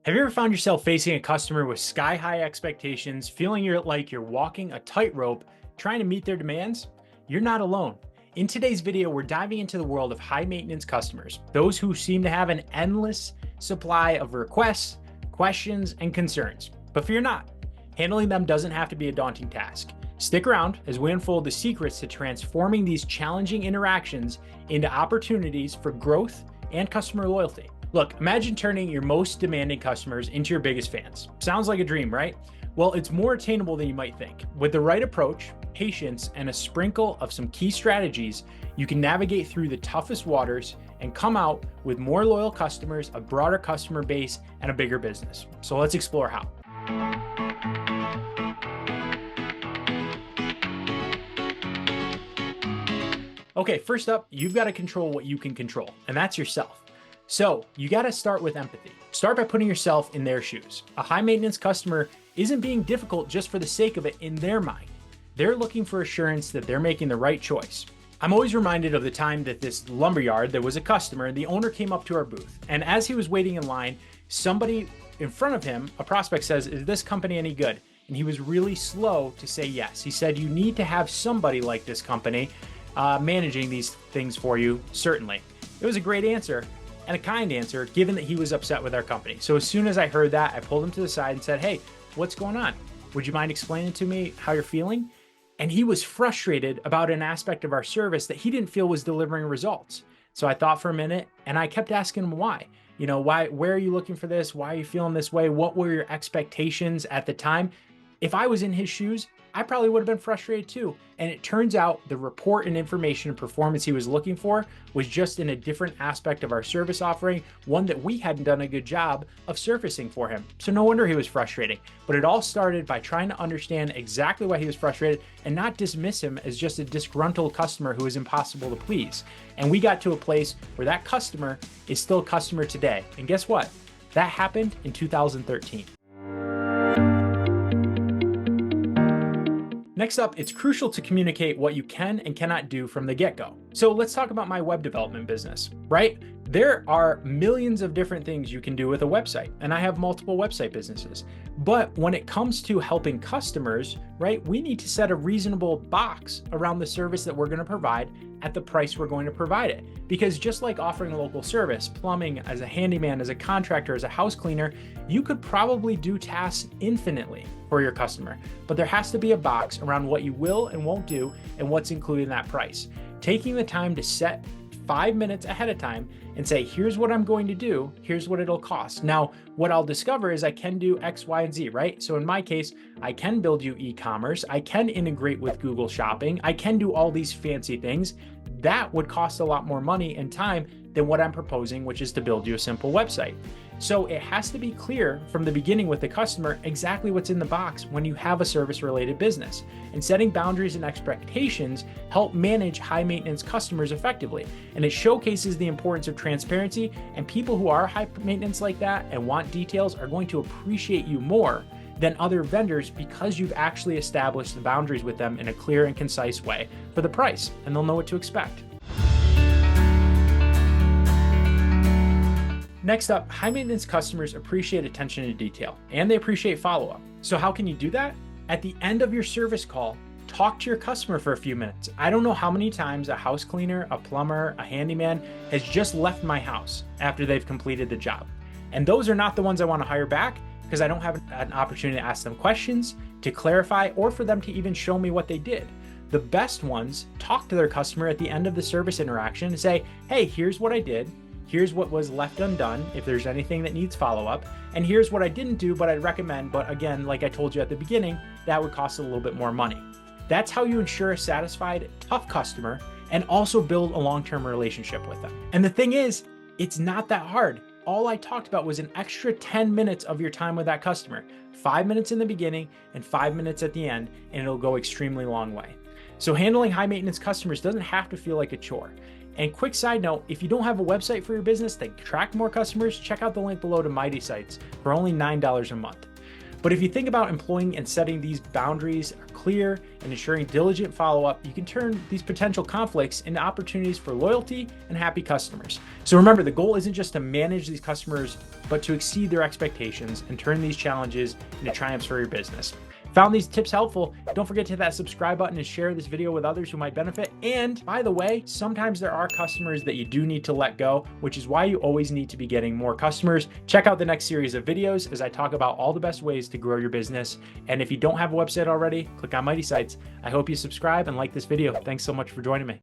Have you ever found yourself facing a customer with sky high expectations, feeling you're walking a tightrope, trying to meet their demands? You're not alone. In today's video, we're diving into the world of high maintenance customers, those who seem to have an endless supply of requests, questions, and concerns. But fear not, handling them doesn't have to be a daunting task. Stick around as we unfold the secrets to transforming these challenging interactions into opportunities for growth and customer loyalty. Look, imagine turning your most demanding customers into your biggest fans. Sounds like a dream, right? Well, it's more attainable than you might think. With the right approach, patience, and a sprinkle of some key strategies, you can navigate through the toughest waters and come out with more loyal customers, a broader customer base, and a bigger business. So let's explore how. Okay, first up, you've got to control what you can control, and that's yourself. So you got to start with empathy. Start by putting yourself in their shoes. A high maintenance customer isn't being difficult just for the sake of it in their mind. They're looking for assurance that they're making the right choice. I'm always reminded of the time that this lumberyard, there was a customer and the owner came up to our booth. And as he was waiting in line, somebody in front of him, a prospect says, "Is this company any good?" And he was really slow to say yes. He said, "You need to have somebody like this company managing these things for you, certainly." It was a great answer. And a kind answer, given that he was upset with our company. So as soon as I heard that, I pulled him to the side and said, "Hey, what's going on? Would you mind explaining to me how you're feeling?" And he was frustrated about an aspect of our service that he didn't feel was delivering results. So I thought for a minute and I kept asking him why. Where are you looking for this? Why are you feeling this way? What were your expectations at the time? If I was in his shoes, I probably would have been frustrated too. And it turns out the report and information and performance he was looking for was just in a different aspect of our service offering, one that we hadn't done a good job of surfacing for him. So no wonder he was frustrated. But it all started by trying to understand exactly why he was frustrated and not dismiss him as just a disgruntled customer who is impossible to please. And we got to a place where that customer is still a customer today. And guess what? That happened in 2013. Next up, it's crucial to communicate what you can and cannot do from the get-go. So let's talk about my web development business, right? There are millions of different things you can do with a website, and I have multiple website businesses. But when it comes to helping customers, right, we need to set a reasonable box around the service that we're going to provide at the price we're going to provide it. Because just like offering a local service, plumbing, as a handyman, as a contractor, as a house cleaner, you could probably do tasks infinitely for your customer, but there has to be a box around what you will and won't do and what's included in that price. Taking the time to set 5 minutes ahead of time and say, here's what I'm going to do, here's what it'll cost. Now, what I'll discover is I can do X, Y, and Z, right? So in my case, I can build you e-commerce, I can integrate with Google Shopping, I can do all these fancy things. That would cost a lot more money and time than what I'm proposing, which is to build you a simple website. So it has to be clear from the beginning with the customer exactly what's in the box when you have a service-related business. And setting boundaries and expectations help manage high maintenance customers effectively. And it showcases the importance of transparency, and people who are high maintenance like that and want details are going to appreciate you more than other vendors because you've actually established the boundaries with them in a clear and concise way for the price, and they'll know what to expect. Next up, high maintenance customers appreciate attention to detail and they appreciate follow-up. So how can you do that? At the end of your service call, talk to your customer for a few minutes. I don't know how many times a house cleaner, a plumber, a handyman has just left my house after they've completed the job. And those are not the ones I want to hire back because I don't have an opportunity to ask them questions, to clarify, or for them to even show me what they did. The best ones talk to their customer at the end of the service interaction and say, "Hey, here's what I did. Here's what was left undone if there's anything that needs follow-up. And here's what I didn't do, but I'd recommend. But again, like I told you at the beginning, that would cost a little bit more money." That's how you ensure a satisfied, tough customer and also build a long-term relationship with them. And the thing is, it's not that hard. All I talked about was an extra 10 minutes of your time with that customer. 5 minutes in the beginning and 5 minutes at the end, and it'll go extremely long way. So handling high maintenance customers doesn't have to feel like a chore. And quick side note, if you don't have a website for your business that attract more customers, check out the link below to Mighty Sites for only $9 a month. But if you think about employing and setting these boundaries are clear and ensuring diligent follow-up, you can turn these potential conflicts into opportunities for loyalty and happy customers. So remember, the goal isn't just to manage these customers, but to exceed their expectations and turn these challenges into triumphs for your business. Found these tips helpful? Don't forget to hit that subscribe button and share this video with others who might benefit. And by the way, sometimes there are customers that you do need to let go, which is why you always need to be getting more customers. Check out the next series of videos as I talk about all the best ways to grow your business. And if you don't have a website already, click on Mighty Sites. I hope you subscribe and like this video. Thanks so much for joining me.